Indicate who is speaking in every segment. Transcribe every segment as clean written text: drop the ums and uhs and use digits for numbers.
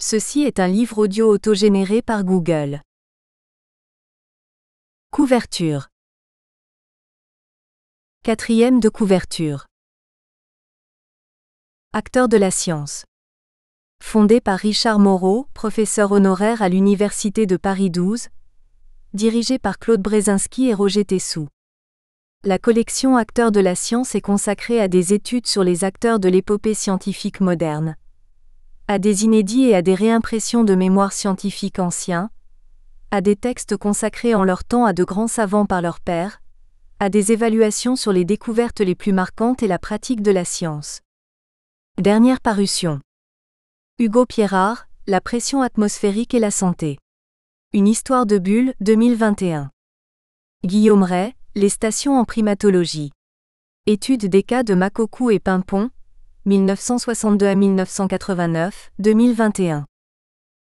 Speaker 1: Ceci est un livre audio autogénéré par Google. Couverture. 4e de couverture. Acteur de la science. Fondé par Richard Moreau, professeur honoraire à l'Université de Paris 12, dirigé par Claude Brzezinski et Roger Tessou. La collection Acteurs de la science est consacrée à des études sur les acteurs de l'épopée scientifique moderne, à des inédits et à des réimpressions de mémoires scientifiques anciens, à des textes consacrés en leur temps à de grands savants par leurs pairs, à des évaluations sur les découvertes les plus marquantes et la pratique de la science. Dernière parution. Hugo Pierrard, La pression atmosphérique et la santé. Une histoire de bulle, 2021. Guillaume Ray, Les stations en primatologie. Étude des cas de Makokou et Pimpon, 1962 à 1989, 2021.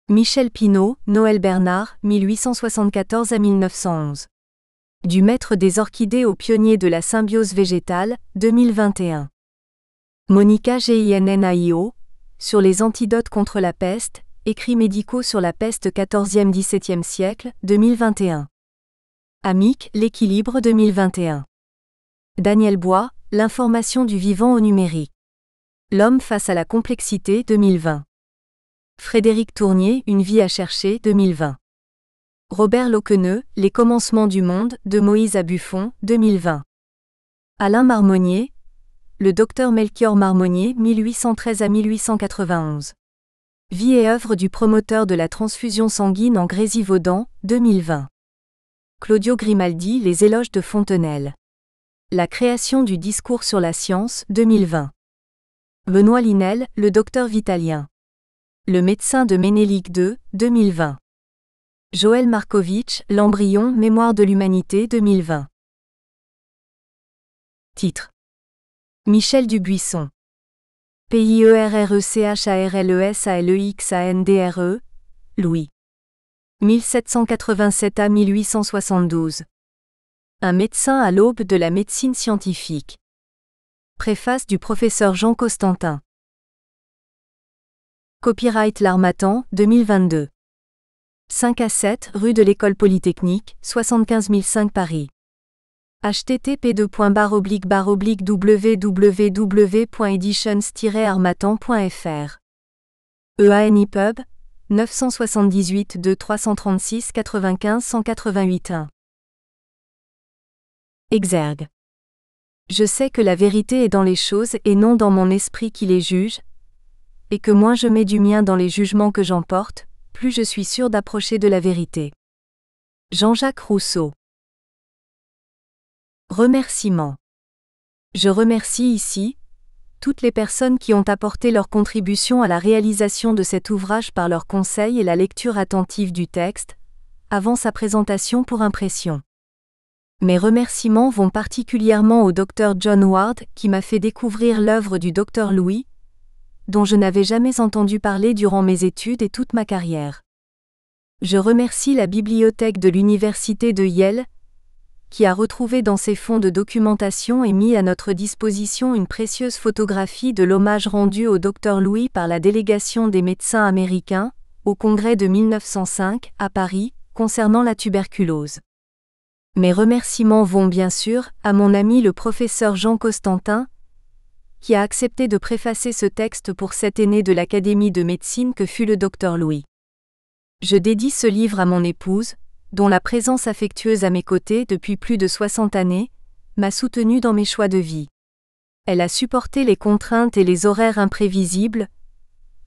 Speaker 1: Michel Pinault, Noël Bernard, 1874 à 1911. Du maître des orchidées au pionnier de la symbiose végétale, 2021. Monica Ginnaio, Sur les antidotes contre la peste, écrits médicaux sur la peste 14e-17e siècle, 2021. Amic, L'équilibre 2021. Daniel Bois, L'information du vivant au numérique. L'homme face à la complexité 2020. Frédéric Tournier, Une vie à chercher 2020. Robert Loqueneux, Les commencements du monde, de Moïse à Buffon 2020. Alain Marmonnier, Le docteur Melchior Marmonnier 1813 à 1891. Vie et œuvre du promoteur de la transfusion sanguine en Grésivaudan 2020. Claudio Grimaldi, Les éloges de Fontenelle. La création du discours sur la science 2020. Benoît Linel, Le docteur Vitalien. Le médecin de Ménélique II, 2020. Joël Markovitch, L'embryon, Mémoire de l'humanité 2020. Titre. Michel Dubuisson. PIERRECHARLESALEXANDRE, Louis. 1787 à 1872. Un médecin à l'aube de la médecine scientifique. Préface du professeur Jean Costantin. Copyright L'Harmattan, 2022. 5 à 7 rue de l'École Polytechnique, 75 005 Paris. http://www.editions-harmattan.fr. EANIPUB 978 2 336 95 188 1. Exergue. Je sais que la vérité est dans les choses et non dans mon esprit qui les juge, et que moins je mets du mien dans les jugements que j'emporte, plus je suis sûr d'approcher de la vérité. Jean-Jacques Rousseau. Remerciements. Je remercie ici toutes les personnes qui ont apporté leur contribution à la réalisation de cet ouvrage par leurs conseils et la lecture attentive du texte, avant sa présentation pour impression. Mes remerciements vont particulièrement au Dr John Ward qui m'a fait découvrir l'œuvre du Dr Louis, dont je n'avais jamais entendu parler durant mes études et toute ma carrière. Je remercie la bibliothèque de l'Université de Yale, qui a retrouvé dans ses fonds de documentation et mis à notre disposition une précieuse photographie de l'hommage rendu au Dr Louis par la délégation des médecins américains, au congrès de 1905, à Paris, concernant la tuberculose. Mes remerciements vont bien sûr à mon ami le professeur Jean Costantin, qui a accepté de préfacer ce texte pour cet aîné de l'Académie de médecine que fut le Dr Louis. Je dédie ce livre à mon épouse, dont la présence affectueuse à mes côtés depuis plus de 60 années, m'a soutenue dans mes choix de vie. Elle a supporté les contraintes et les horaires imprévisibles,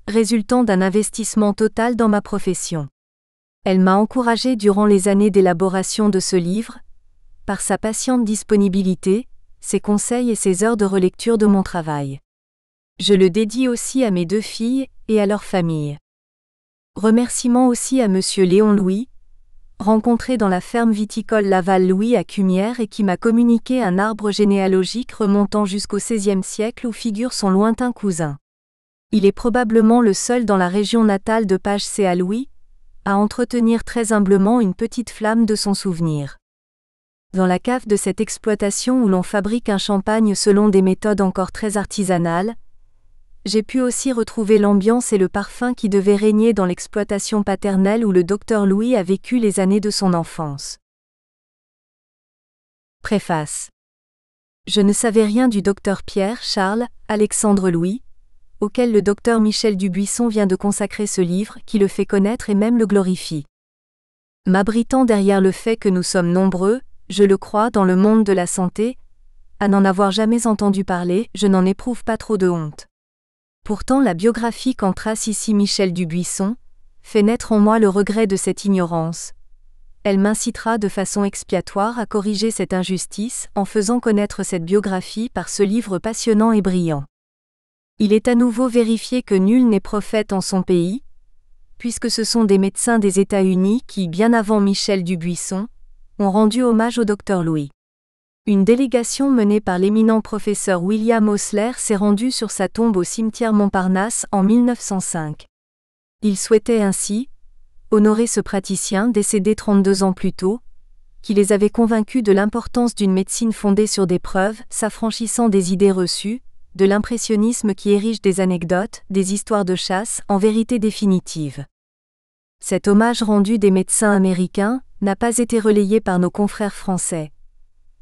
Speaker 1: résultant d'un investissement total dans ma profession. Elle m'a encouragé durant les années d'élaboration de ce livre, par sa patiente disponibilité, ses conseils et ses heures de relecture de mon travail. Je le dédie aussi à mes 2 filles et à leur famille. Remerciements aussi à Monsieur Léon Louis, rencontré dans la ferme viticole Laval-Louis à Cumières et qui m'a communiqué un arbre généalogique remontant jusqu'au XVIe siècle où figure son lointain cousin. Il est probablement le seul dans la région natale de Page C. à Louis, à entretenir très humblement une petite flamme de son souvenir. Dans la cave de cette exploitation où l'on fabrique un champagne selon des méthodes encore très artisanales, j'ai pu aussi retrouver l'ambiance et le parfum qui devaient régner dans l'exploitation paternelle où le docteur Louis a vécu les années de son enfance. Préface. Je ne savais rien du docteur Pierre, Charles, Alexandre Louis, auquel le docteur Michel Dubuisson vient de consacrer ce livre qui le fait connaître et même le glorifie. M'abritant derrière le fait que nous sommes nombreux, je le crois, dans le monde de la santé, à n'en avoir jamais entendu parler, je n'en éprouve pas trop de honte. Pourtant la biographie qu'en trace ici Michel Dubuisson fait naître en moi le regret de cette ignorance. Elle m'incitera de façon expiatoire à corriger cette injustice en faisant connaître cette biographie par ce livre passionnant et brillant. Il est à nouveau vérifié que nul n'est prophète en son pays, puisque ce sont des médecins des États-Unis qui, bien avant Michel Dubuisson, ont rendu hommage au docteur Louis. Une délégation menée par l'éminent professeur William Osler s'est rendue sur sa tombe au cimetière Montparnasse en 1905. Il souhaitait ainsi honorer ce praticien décédé 32 ans plus tôt, qui les avait convaincus de l'importance d'une médecine fondée sur des preuves, s'affranchissant des idées reçues, de l'impressionnisme qui érige des anecdotes, des histoires de chasse, en vérité définitive. Cet hommage rendu des médecins américains n'a pas été relayé par nos confrères français.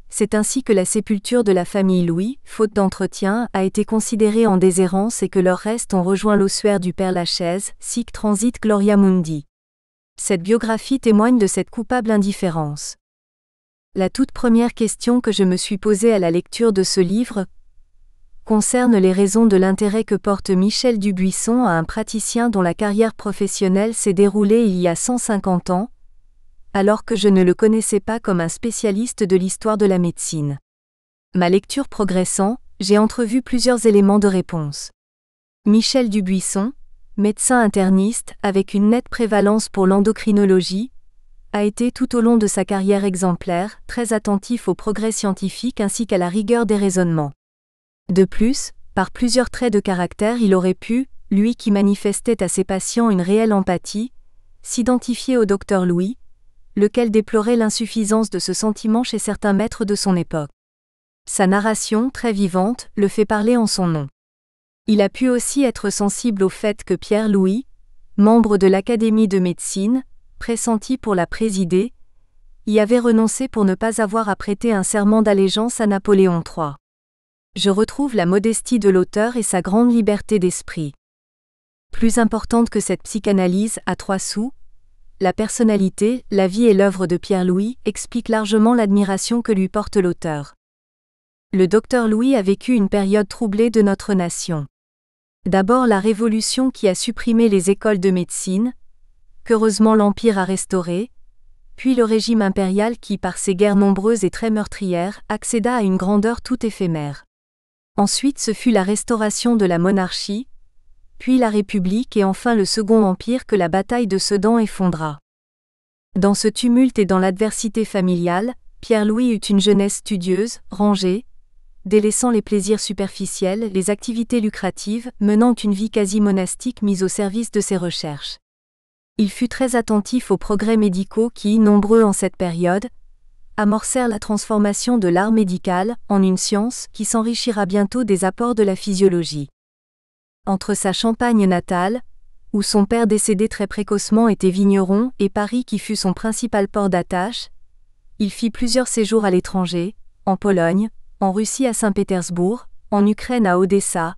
Speaker 1: C'est ainsi que la sépulture de la famille Louis, faute d'entretien, a été considérée en déshérence et que leurs restes ont rejoint l'ossuaire du Père Lachaise, sic transit gloria mundi. Cette biographie témoigne de cette coupable indifférence. La toute première question que je me suis posée à la lecture de ce livre concerne les raisons de l'intérêt que porte Michel Dubuisson à un praticien dont la carrière professionnelle s'est déroulée il y a 150 ans, alors que je ne le connaissais pas comme un spécialiste de l'histoire de la médecine. Ma lecture progressant, j'ai entrevu plusieurs éléments de réponse. Michel Dubuisson, médecin interniste avec une nette prévalence pour l'endocrinologie, a été tout au long de sa carrière exemplaire, très attentif aux progrès scientifiques ainsi qu'à la rigueur des raisonnements. De plus, par plusieurs traits de caractère il aurait pu, lui qui manifestait à ses patients une réelle empathie, s'identifier au docteur Louis, lequel déplorait l'insuffisance de ce sentiment chez certains maîtres de son époque. Sa narration, très vivante, le fait parler en son nom. Il a pu aussi être sensible au fait que Pierre Louis, membre de l'Académie de médecine, pressenti pour la présider, y avait renoncé pour ne pas avoir à prêter un serment d'allégeance à Napoléon III. Je retrouve la modestie de l'auteur et sa grande liberté d'esprit. Plus importante que cette psychanalyse à 3 sous, la personnalité, la vie et l'œuvre de Pierre Louis expliquent largement l'admiration que lui porte l'auteur. Le docteur Louis a vécu une période troublée de notre nation. D'abord la Révolution qui a supprimé les écoles de médecine, qu'heureusement l'Empire a restauré, puis le régime impérial qui, par ses guerres nombreuses et très meurtrières, accéda à une grandeur tout éphémère. Ensuite ce fut la restauration de la monarchie, puis la République et enfin le Second Empire que la bataille de Sedan effondra. Dans ce tumulte et dans l'adversité familiale, Pierre Louis eut une jeunesse studieuse, rangée, délaissant les plaisirs superficiels, les activités lucratives, menant une vie quasi monastique mise au service de ses recherches. Il fut très attentif aux progrès médicaux qui, nombreux en cette période, amorcèrent la transformation de l'art médical en une science qui s'enrichira bientôt des apports de la physiologie. Entre sa Champagne natale, où son père décédé très précocement était vigneron, et Paris qui fut son principal port d'attache, il fit plusieurs séjours à l'étranger, en Pologne, en Russie à Saint-Pétersbourg, en Ukraine à Odessa,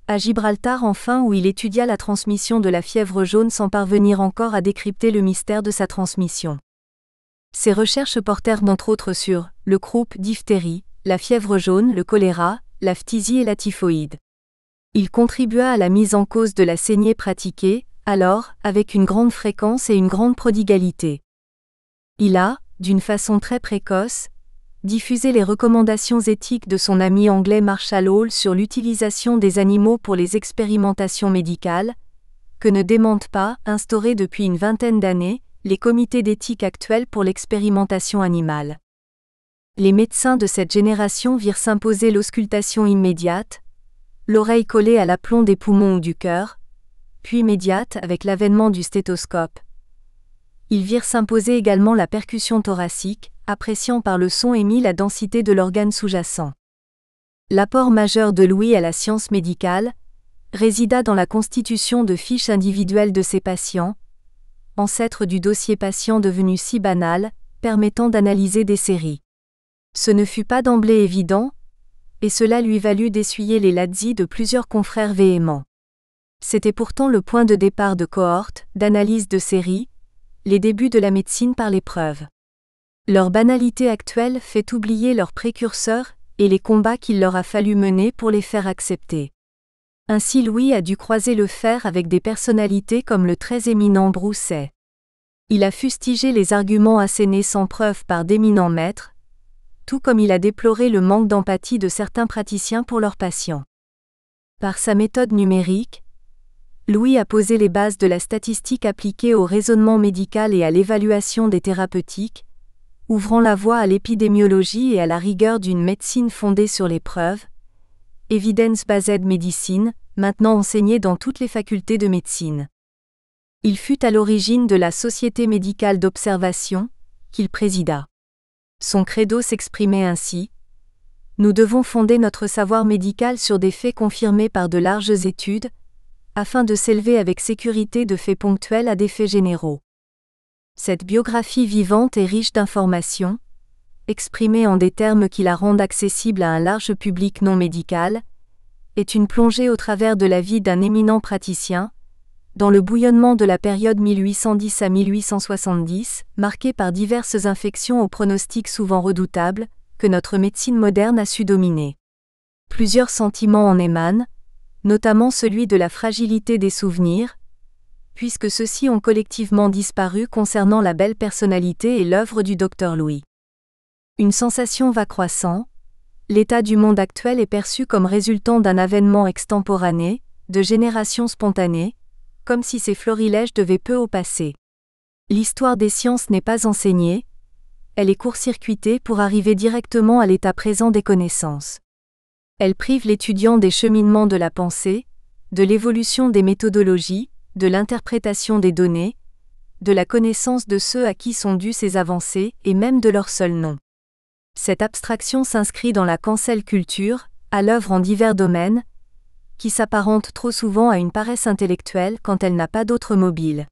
Speaker 1: à Gibraltar enfin où il étudia la transmission de la fièvre jaune sans parvenir encore à décrypter le mystère de sa transmission. Ses recherches portèrent entre autres sur le croup, diphtérie, la fièvre jaune, le choléra, la phtisie et la typhoïde. Il contribua à la mise en cause de la saignée pratiquée, alors, avec une grande fréquence et une grande prodigalité. Il a, d'une façon très précoce, diffusé les recommandations éthiques de son ami anglais Marshall Hall sur l'utilisation des animaux pour les expérimentations médicales, que ne démentent pas, instaurés depuis une vingtaine d'années, les comités d'éthique actuels pour l'expérimentation animale. Les médecins de cette génération virent s'imposer l'auscultation immédiate, l'oreille collée à l'aplomb des poumons ou du cœur, puis immédiate avec l'avènement du stéthoscope. Ils virent s'imposer également la percussion thoracique, appréciant par le son émis la densité de l'organe sous-jacent. L'apport majeur de Louis à la science médicale résida dans la constitution de fiches individuelles de ses patients, ancêtre du dossier patient devenu si banal, permettant d'analyser des séries. Ce ne fut pas d'emblée évident, et cela lui valut d'essuyer les lazzi de plusieurs confrères véhéments. C'était pourtant le point de départ de cohortes, d'analyse de séries, les débuts de la médecine par l'épreuve. Leur banalité actuelle fait oublier leurs précurseurs et les combats qu'il leur a fallu mener pour les faire accepter. Ainsi Louis a dû croiser le fer avec des personnalités comme le très éminent Broussais. Il a fustigé les arguments assénés sans preuve par d'éminents maîtres, tout comme il a déploré le manque d'empathie de certains praticiens pour leurs patients. Par sa méthode numérique, Louis a posé les bases de la statistique appliquée au raisonnement médical et à l'évaluation des thérapeutiques, ouvrant la voie à l'épidémiologie et à la rigueur d'une médecine fondée sur les preuves, Evidence-Based Medicine, maintenant enseignée dans toutes les facultés de médecine. Il fut à l'origine de la Société médicale d'observation, qu'il présida. Son credo s'exprimait ainsi : nous devons fonder notre savoir médical sur des faits confirmés par de larges études, afin de s'élever avec sécurité de faits ponctuels à des faits généraux. Cette biographie vivante et riche d'informations, exprimée en des termes qui la rendent accessible à un large public non médical, est une plongée au travers de la vie d'un éminent praticien, dans le bouillonnement de la période 1810 à 1870, marquée par diverses infections aux pronostics souvent redoutables, que notre médecine moderne a su dominer. Plusieurs sentiments en émanent, notamment celui de la fragilité des souvenirs, puisque ceux-ci ont collectivement disparu concernant la belle personnalité et l'œuvre du Dr Louis. Une sensation va croissant, l'état du monde actuel est perçu comme résultant d'un avènement extemporané, de génération spontanée, comme si ces florilèges devaient peu au passé. L'histoire des sciences n'est pas enseignée, elle est court-circuitée pour arriver directement à l'état présent des connaissances. Elle prive l'étudiant des cheminements de la pensée, de l'évolution des méthodologies, de l'interprétation des données, de la connaissance de ceux à qui sont dues ces avancées et même de leur seul nom. Cette abstraction s'inscrit dans la cancel culture, à l'œuvre en divers domaines, qui s'apparente trop souvent à une paresse intellectuelle quand elle n'a pas d'autre mobile.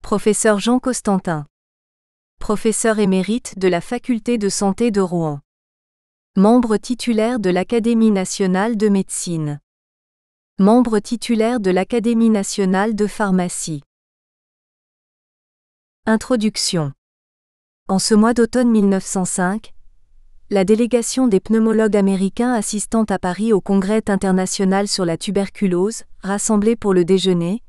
Speaker 1: Professeur Jean Costantin. Professeur émérite de la Faculté de santé de Rouen. Membre titulaire de l'Académie nationale de médecine. Membre titulaire de l'Académie nationale de pharmacie. Introduction. En ce mois d'automne 1905, la délégation des pneumologues américains assistant à Paris au Congrès international sur la tuberculose, rassemblée pour le déjeuner,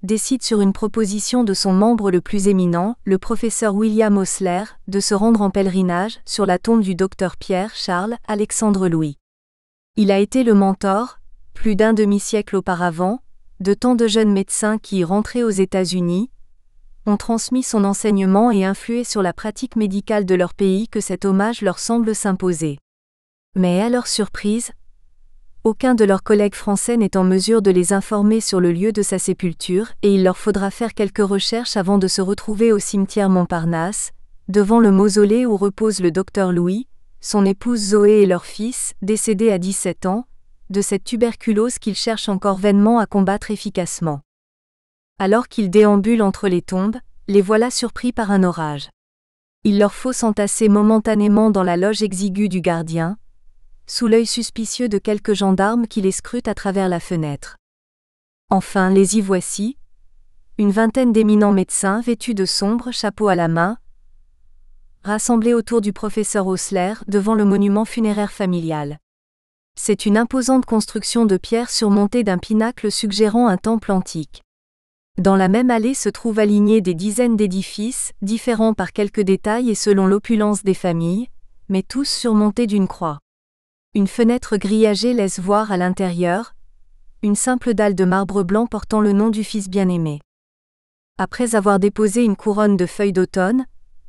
Speaker 1: décide sur une proposition de son membre le plus éminent, le professeur William Osler, de se rendre en pèlerinage sur la tombe du docteur Pierre Charles Alexandre Louis. Il a été le mentor, plus d'un demi-siècle auparavant, de tant de jeunes médecins qui, rentrés aux États-Unis, ont transmis son enseignement et influé sur la pratique médicale de leur pays que cet hommage leur semble s'imposer. Mais à leur surprise, aucun de leurs collègues français n'est en mesure de les informer sur le lieu de sa sépulture et il leur faudra faire quelques recherches avant de se retrouver au cimetière Montparnasse, devant le mausolée où repose le docteur Louis, son épouse Zoé et leur fils, décédé à 17 ans, de cette tuberculose qu'ils cherchent encore vainement à combattre efficacement. Alors qu'ils déambulent entre les tombes, les voilà surpris par un orage. Il leur faut s'entasser momentanément dans la loge exiguë du gardien, sous l'œil suspicieux de quelques gendarmes qui les scrutent à travers la fenêtre. Enfin les y voici, une vingtaine d'éminents médecins vêtus de sombres chapeaux à la main, rassemblés autour du professeur Osler devant le monument funéraire familial. C'est une imposante construction de pierre surmontée d'un pinacle suggérant un temple antique. Dans la même allée se trouvent alignés des dizaines d'édifices, différents par quelques détails et selon l'opulence des familles, mais tous surmontés d'une croix. Une fenêtre grillagée laisse voir à l'intérieur une simple dalle de marbre blanc portant le nom du fils bien-aimé. Après avoir déposé une couronne de feuilles d'automne,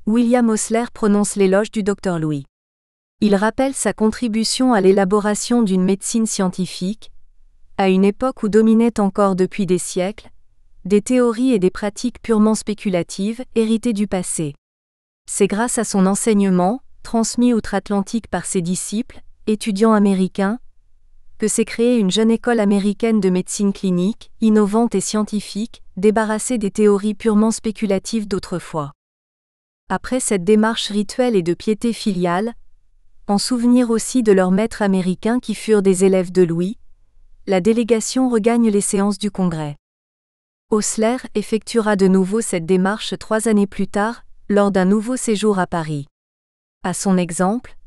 Speaker 1: William Osler prononce l'éloge du docteur Louis. Il rappelle sa contribution à l'élaboration d'une médecine scientifique, à une époque où dominaient encore depuis des siècles des théories et des pratiques purement spéculatives, héritées du passé. C'est grâce à son enseignement, transmis outre-Atlantique par ses disciples, étudiants américains, que s'est créée une jeune école américaine de médecine clinique, innovante et scientifique, débarrassée des théories purement spéculatives d'autrefois. Après cette démarche rituelle et de piété filiale, en souvenir aussi de leurs maîtres américains qui furent des élèves de Louis, la délégation regagne les séances du Congrès. Osler effectuera de nouveau cette démarche 3 années plus tard, lors d'un nouveau séjour à Paris. À son exemple,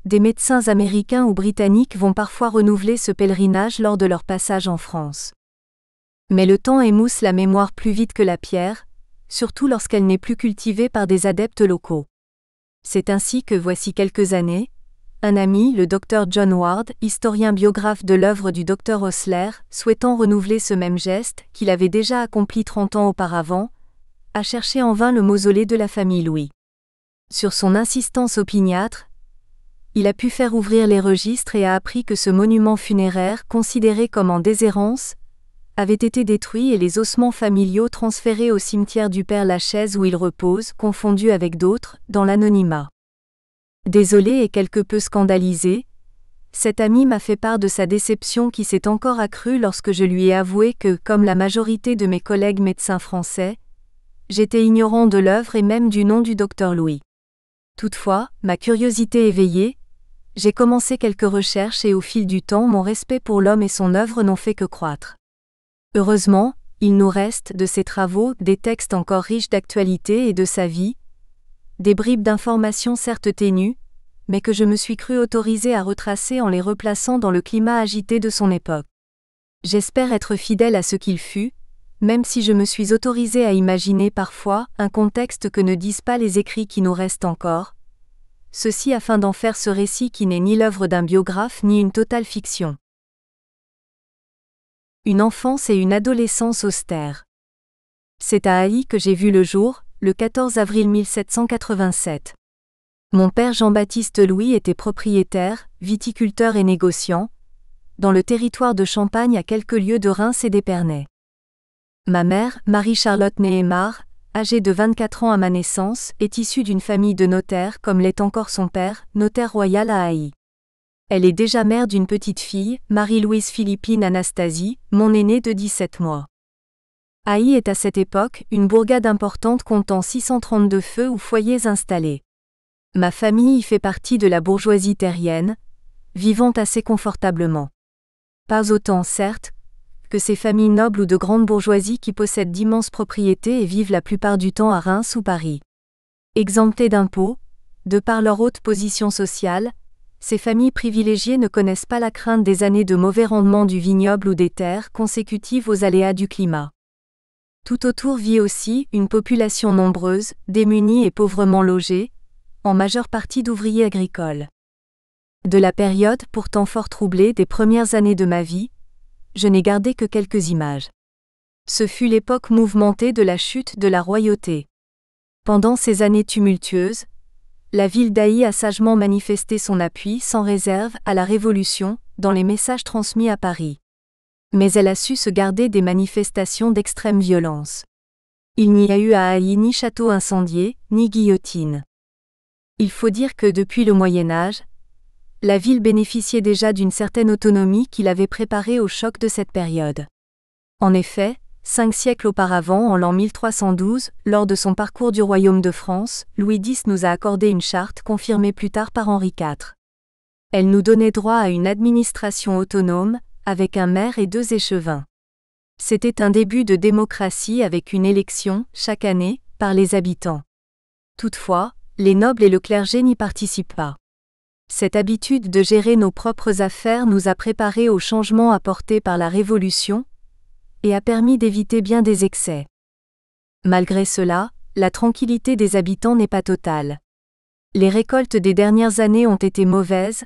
Speaker 1: des médecins américains ou britanniques vont parfois renouveler ce pèlerinage lors de leur passage en France. Mais le temps émousse la mémoire plus vite que la pierre, surtout lorsqu'elle n'est plus cultivée par des adeptes locaux. C'est ainsi que voici quelques années, un ami, le Dr John Ward, historien biographe de l'œuvre du Dr Osler, souhaitant renouveler ce même geste, qu'il avait déjà accompli 30 ans auparavant, a cherché en vain le mausolée de la famille Louis. Sur son insistance opiniâtre, il a pu faire ouvrir les registres et a appris que ce monument funéraire, considéré comme en déshérence, avait été détruit et les ossements familiaux transférés au cimetière du Père-Lachaise où il repose, confondu avec d'autres, dans l'anonymat. Désolé et quelque peu scandalisé, cet ami m'a fait part de sa déception qui s'est encore accrue lorsque je lui ai avoué que, comme la majorité de mes collègues médecins français, j'étais ignorant de l'œuvre et même du nom du Dr Louis. Toutefois, ma curiosité éveillée, j'ai commencé quelques recherches et au fil du temps mon respect pour l'homme et son œuvre n'ont fait que croître. Heureusement, il nous reste, de ses travaux, des textes encore riches d'actualité et de sa vie, des bribes d'informations certes ténues, mais que je me suis cru autorisé à retracer en les replaçant dans le climat agité de son époque. J'espère être fidèle à ce qu'il fut, même si je me suis autorisé à imaginer parfois un contexte que ne disent pas les écrits qui nous restent encore, ceci afin d'en faire ce récit qui n'est ni l'œuvre d'un biographe ni une totale fiction. Une enfance et une adolescence austères. C'est à Haï que j'ai vu le jour, le 14 avril 1787. Mon père Jean-Baptiste Louis était propriétaire, viticulteur et négociant, dans le territoire de Champagne à quelques lieues de Reims et d'Épernay. Ma mère, Marie-Charlotte Néhémar, âgée de 24 ans à ma naissance, est issue d'une famille de notaires comme l'est encore son père, notaire royal à Haï. Elle est déjà mère d'une petite fille, Marie-Louise Philippine Anastasie, mon aînée de 17 mois. Haï est à cette époque une bourgade importante comptant 632 feux ou foyers installés. Ma famille y fait partie de la bourgeoisie terrienne, vivant assez confortablement. Pas autant, certes, que ces familles nobles ou de grande bourgeoisie qui possèdent d'immenses propriétés et vivent la plupart du temps à Reims ou Paris. Exemptées d'impôts, de par leur haute position sociale, ces familles privilégiées ne connaissent pas la crainte des années de mauvais rendement du vignoble ou des terres consécutives aux aléas du climat. Tout autour vit aussi une population nombreuse, démunie et pauvrement logée, en majeure partie d'ouvriers agricoles. De la période pourtant fort troublée des premières années de ma vie, je n'ai gardé que quelques images. Ce fut l'époque mouvementée de la chute de la royauté. Pendant ces années tumultueuses, la ville d'Haï a sagement manifesté son appui sans réserve à la Révolution, dans les messages transmis à Paris. Mais elle a su se garder des manifestations d'extrême violence. Il n'y a eu à Haï ni château incendié, ni guillotine. Il faut dire que depuis le Moyen-Âge, la ville bénéficiait déjà d'une certaine autonomie qui l'avait préparée au choc de cette période. En effet, 5 siècles auparavant, en l'an 1312, lors de son parcours du royaume de France, Louis X nous a accordé une charte confirmée plus tard par Henri IV. Elle nous donnait droit à une administration autonome, avec un maire et 2 échevins. C'était un début de démocratie avec une élection, chaque année, par les habitants. Toutefois, les nobles et le clergé n'y participent pas. Cette habitude de gérer nos propres affaires nous a préparés aux changements apportés par la Révolution, et a permis d'éviter bien des excès. Malgré cela, la tranquillité des habitants n'est pas totale. Les récoltes des dernières années ont été mauvaises,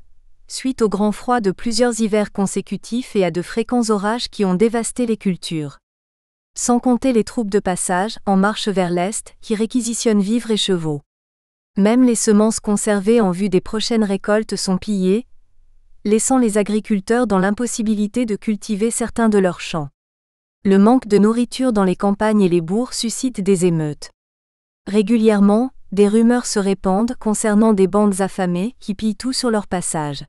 Speaker 1: suite au grand froid de plusieurs hivers consécutifs et à de fréquents orages qui ont dévasté les cultures. Sans compter les troupes de passage, en marche vers l'Est, qui réquisitionnent vivres et chevaux. Même les semences conservées en vue des prochaines récoltes sont pillées, laissant les agriculteurs dans l'impossibilité de cultiver certains de leurs champs. Le manque de nourriture dans les campagnes et les bourgs suscite des émeutes. Régulièrement, des rumeurs se répandent concernant des bandes affamées qui pillent tout sur leur passage.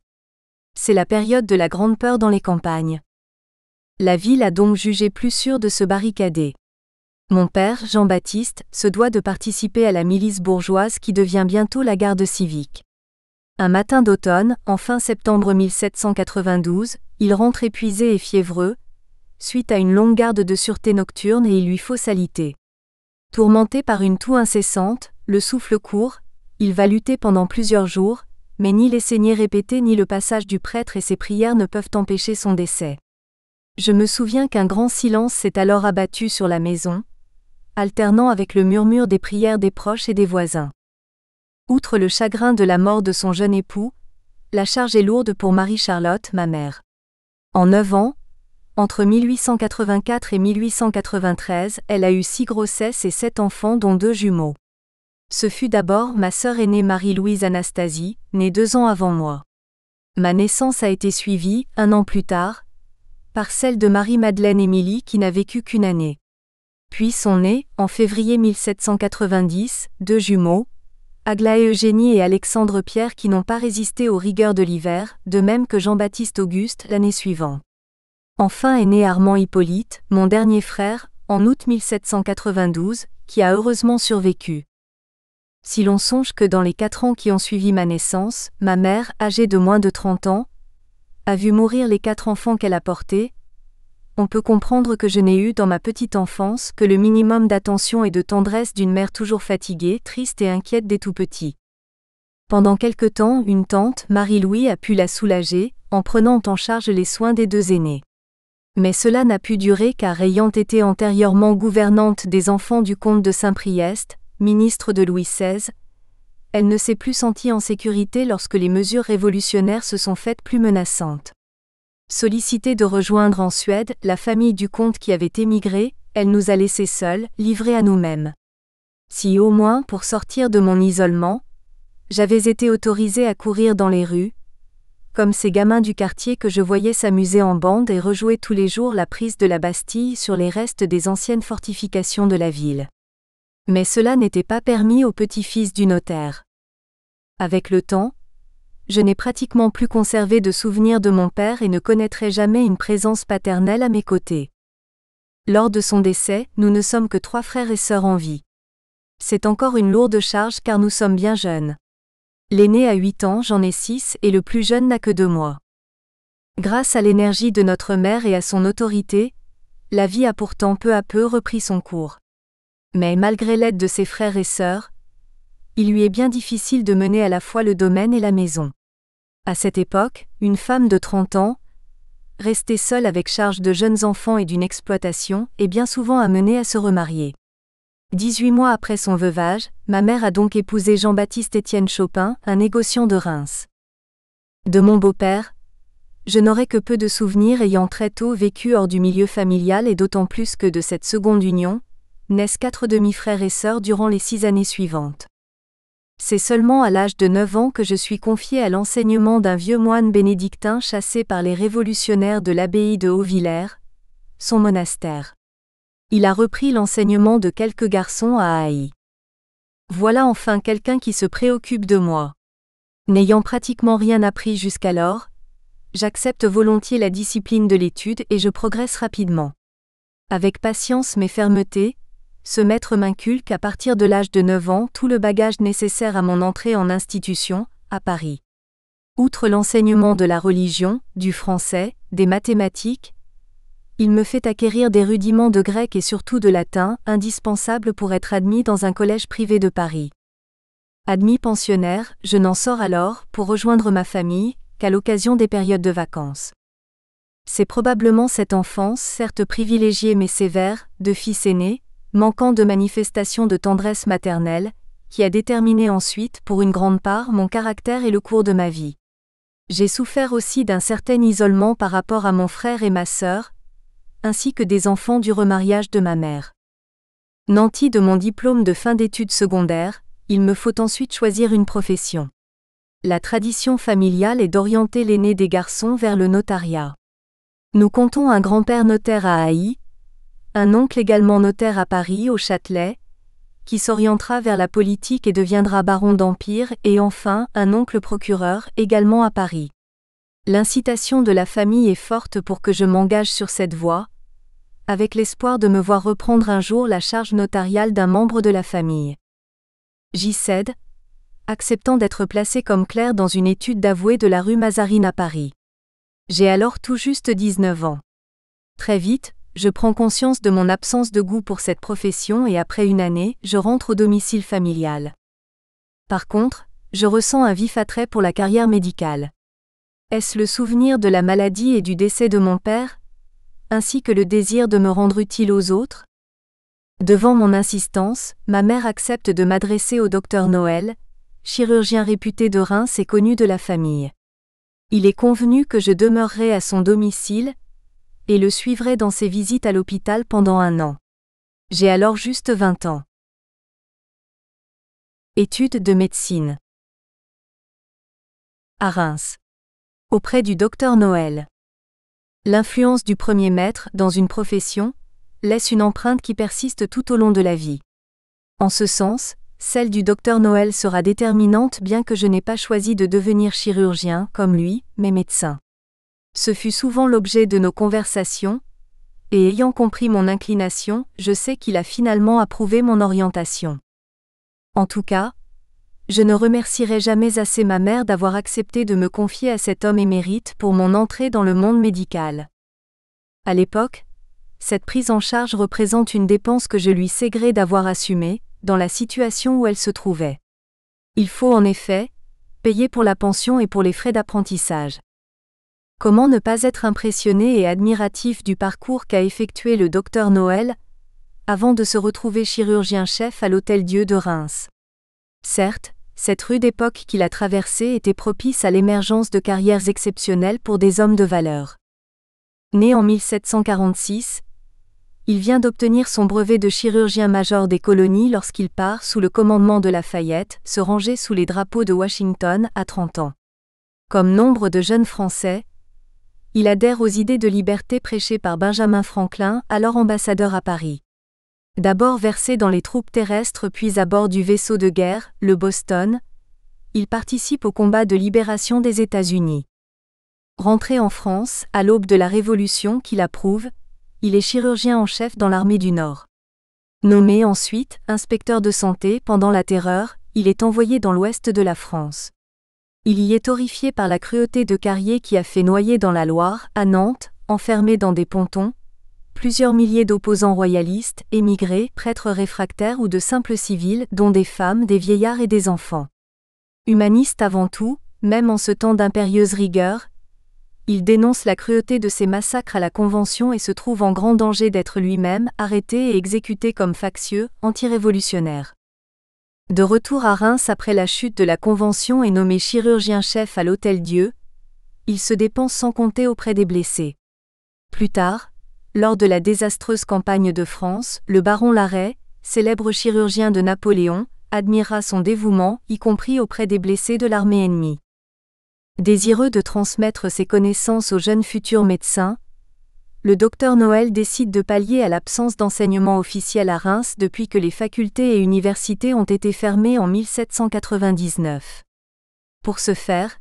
Speaker 1: C'est la période de la grande peur dans les campagnes. La ville a donc jugé plus sûre de se barricader. Mon père, Jean-Baptiste, se doit de participer à la milice bourgeoise qui devient bientôt la garde civique. Un matin d'automne, en fin septembre 1792, il rentre épuisé et fiévreux, suite à une longue garde de sûreté nocturne et il lui faut s'alité. Tourmenté par une toux incessante, le souffle court, il va lutter pendant plusieurs jours, mais ni les saignées répétées ni le passage du prêtre et ses prières ne peuvent empêcher son décès. Je me souviens qu'un grand silence s'est alors abattu sur la maison, alternant avec le murmure des prières des proches et des voisins. Outre le chagrin de la mort de son jeune époux, la charge est lourde pour Marie-Charlotte, ma mère. En 9 ans, entre 1884 et 1893, elle a eu 6 grossesses et 7 enfants dont 2 jumeaux. Ce fut d'abord ma sœur aînée Marie-Louise Anastasie, née 2 ans avant moi. Ma naissance a été suivie, 1 an plus tard, par celle de Marie-Madeleine Émilie qui n'a vécu qu'1 année. Puis sont nés, en février 1790, 2 jumeaux, Aglaé Eugénie et Alexandre Pierre qui n'ont pas résisté aux rigueurs de l'hiver, de même que Jean-Baptiste Auguste l'année suivante. Enfin est né Armand Hippolyte, mon dernier frère, en août 1792, qui a heureusement survécu. Si l'on songe que dans les 4 ans qui ont suivi ma naissance, ma mère, âgée de moins de 30 ans, a vu mourir les 4 enfants qu'elle a portés, on peut comprendre que je n'ai eu dans ma petite enfance que le minimum d'attention et de tendresse d'une mère toujours fatiguée, triste et inquiète des tout-petits. Pendant quelque temps, une tante, Marie-Louis, a pu la soulager, en prenant en charge les soins des 2 aînés. Mais cela n'a pu durer car ayant été antérieurement gouvernante des enfants du comte de Saint-Priest, ministre de Louis XVI, elle ne s'est plus sentie en sécurité lorsque les mesures révolutionnaires se sont faites plus menaçantes. Sollicitée de rejoindre en Suède la famille du comte qui avait émigré, elle nous a laissés seuls, livrés à nous-mêmes. Si au moins, pour sortir de mon isolement, j'avais été autorisée à courir dans les rues, comme ces gamins du quartier que je voyais s'amuser en bande et rejouer tous les jours la prise de la Bastille sur les restes des anciennes fortifications de la ville. Mais cela n'était pas permis au petit-fils du notaire. Avec le temps, je n'ai pratiquement plus conservé de souvenirs de mon père et ne connaîtrai jamais une présence paternelle à mes côtés. Lors de son décès, nous ne sommes que 3 frères et sœurs en vie. C'est encore une lourde charge car nous sommes bien jeunes. L'aîné a 8 ans, j'en ai 6 et le plus jeune n'a que 2 mois. Grâce à l'énergie de notre mère et à son autorité, la vie a pourtant peu à peu repris son cours. Mais malgré l'aide de ses frères et sœurs, il lui est bien difficile de mener à la fois le domaine et la maison. À cette époque, une femme de 30 ans, restée seule avec charge de jeunes enfants et d'une exploitation, est bien souvent amenée à se remarier. 18 mois après son veuvage, ma mère a donc épousé Jean-Baptiste Étienne Chopin, un négociant de Reims. De mon beau-père, je n'aurai que peu de souvenirs ayant très tôt vécu hors du milieu familial et d'autant plus que de cette seconde union, naissent 4 demi-frères et sœurs durant les 6 années suivantes. C'est seulement à l'âge de 9 ans que je suis confiée à l'enseignement d'un vieux moine bénédictin chassé par les révolutionnaires de l'abbaye de Haut-Villers, son monastère. Il a repris l'enseignement de quelques garçons à Haï. Voilà enfin quelqu'un qui se préoccupe de moi. N'ayant pratiquement rien appris jusqu'alors, j'accepte volontiers la discipline de l'étude et je progresse rapidement. Avec patience mais fermeté, ce maître m'inculque à partir de l'âge de 9 ans tout le bagage nécessaire à mon entrée en institution, à Paris. Outre l'enseignement de la religion, du français, des mathématiques, il me fait acquérir des rudiments de grec et surtout de latin, indispensables pour être admis dans un collège privé de Paris. Admis pensionnaire, je n'en sors alors, pour rejoindre ma famille, qu'à l'occasion des périodes de vacances. C'est probablement cette enfance, certes privilégiée mais sévère, de fils aîné, manquant de manifestations de tendresse maternelle, qui a déterminé ensuite, pour une grande part, mon caractère et le cours de ma vie. J'ai souffert aussi d'un certain isolement par rapport à mon frère et ma sœur, ainsi que des enfants du remariage de ma mère. Nanti de mon diplôme de fin d'études secondaires, il me faut ensuite choisir une profession. La tradition familiale est d'orienter l'aîné des garçons vers le notariat. Nous comptons un grand-père notaire à Haï, un oncle également notaire à Paris, au Châtelet, qui s'orientera vers la politique et deviendra baron d'Empire, et enfin, un oncle procureur, également à Paris. L'incitation de la famille est forte pour que je m'engage sur cette voie, avec l'espoir de me voir reprendre un jour la charge notariale d'un membre de la famille. J'y cède, acceptant d'être placé comme clerc dans une étude d'avoué de la rue Mazarine à Paris. J'ai alors tout juste 19 ans. Très vite, je prends conscience de mon absence de goût pour cette profession et après une année, je rentre au domicile familial. Par contre, je ressens un vif attrait pour la carrière médicale. Est-ce le souvenir de la maladie et du décès de mon père, ainsi que le désir de me rendre utile aux autres? Devant mon insistance, ma mère accepte de m'adresser au docteur Noël, chirurgien réputé de Reims et connu de la famille. Il est convenu que je demeurerai à son domicile et le suivrai dans ses visites à l'hôpital pendant 1 an. J'ai alors juste 20 ans. Études de médecine. À Reims. Auprès du docteur Noël. L'influence du premier maître dans une profession laisse une empreinte qui persiste tout au long de la vie. En ce sens, celle du docteur Noël sera déterminante bien que je n'ai pas choisi de devenir chirurgien comme lui, mais médecin. Ce fut souvent l'objet de nos conversations, et ayant compris mon inclination, je sais qu'il a finalement approuvé mon orientation. En tout cas, je ne remercierai jamais assez ma mère d'avoir accepté de me confier à cet homme émérite pour mon entrée dans le monde médical. À l'époque, cette prise en charge représente une dépense que je lui sais gré d'avoir assumée, dans la situation où elle se trouvait. Il faut en effet payer pour la pension et pour les frais d'apprentissage. Comment ne pas être impressionné et admiratif du parcours qu'a effectué le docteur Noël, avant de se retrouver chirurgien-chef à l'Hôtel-Dieu de Reims. Certes, cette rude époque qu'il a traversée était propice à l'émergence de carrières exceptionnelles pour des hommes de valeur. Né en 1746, il vient d'obtenir son brevet de chirurgien-major des colonies lorsqu'il part sous le commandement de Lafayette, se ranger sous les drapeaux de Washington à 30 ans. Comme nombre de jeunes Français, il adhère aux idées de liberté prêchées par Benjamin Franklin, alors ambassadeur à Paris. D'abord versé dans les troupes terrestres puis à bord du vaisseau de guerre, le Boston, il participe au combat de libération des États-Unis. Rentré en France, à l'aube de la Révolution qu'il approuve, il est chirurgien en chef dans l'armée du Nord. Nommé ensuite inspecteur de santé pendant la Terreur, il est envoyé dans l'ouest de la France. Il y est horrifié par la cruauté de Carrier qui a fait noyer dans la Loire, à Nantes, enfermé dans des pontons, plusieurs milliers d'opposants royalistes, émigrés, prêtres réfractaires ou de simples civils, dont des femmes, des vieillards et des enfants. Humaniste avant tout, même en ce temps d'impérieuse rigueur, il dénonce la cruauté de ces massacres à la Convention et se trouve en grand danger d'être lui-même arrêté et exécuté comme factieux, antirévolutionnaire. De retour à Reims après la chute de la Convention et nommé chirurgien-chef à l'Hôtel-Dieu, il se dépense sans compter auprès des blessés. Plus tard, lors de la désastreuse campagne de France, le baron Larrey, célèbre chirurgien de Napoléon, admira son dévouement, y compris auprès des blessés de l'armée ennemie. Désireux de transmettre ses connaissances aux jeunes futurs médecins, le docteur Noël décide de pallier à l'absence d'enseignement officiel à Reims depuis que les facultés et universités ont été fermées en 1799. Pour ce faire,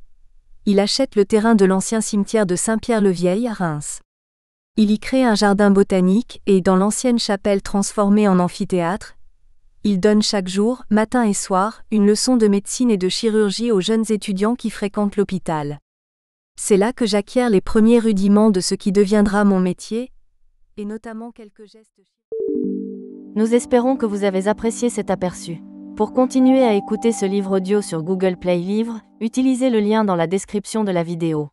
Speaker 1: il achète le terrain de l'ancien cimetière de Saint-Pierre-le-Vieil à Reims. Il y crée un jardin botanique et, dans l'ancienne chapelle transformée en amphithéâtre, il donne chaque jour, matin et soir, une leçon de médecine et de chirurgie aux jeunes étudiants qui fréquentent l'hôpital. C'est là que j'acquiers les premiers rudiments de ce qui deviendra mon métier, et notamment quelques gestes.
Speaker 2: Nous espérons que vous avez apprécié cet aperçu. Pour continuer à écouter ce livre audio sur Google Play Livres, utilisez le lien dans la description de la vidéo.